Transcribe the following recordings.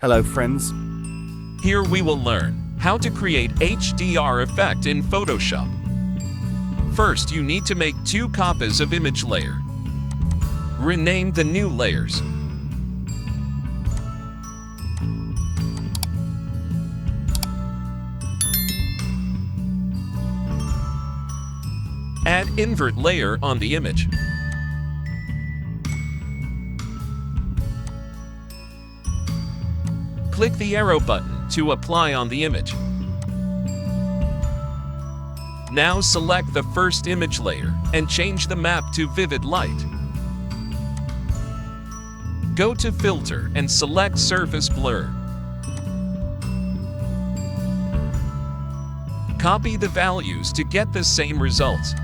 Hello friends. Here we will learn how to create HDR effect in Photoshop. First, you need to make two copies of image layer. Rename the new layers. Add invert layer on the image. Click the arrow button to apply on the image. Now select the first image layer and change the map to vivid light. Go to Filter and select Surface Blur. Copy the values to get the same results.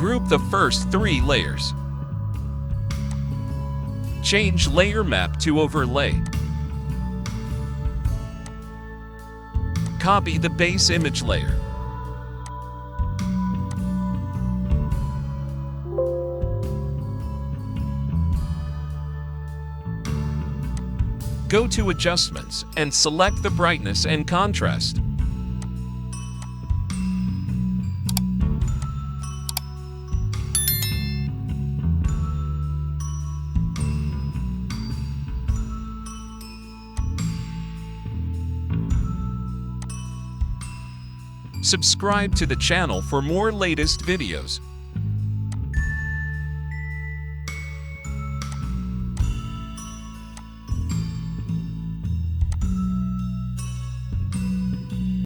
Group the first three layers. Change Layer Map to Overlay. Copy the base image layer. Go to Adjustments and select the brightness and contrast. Subscribe to the channel for more latest videos.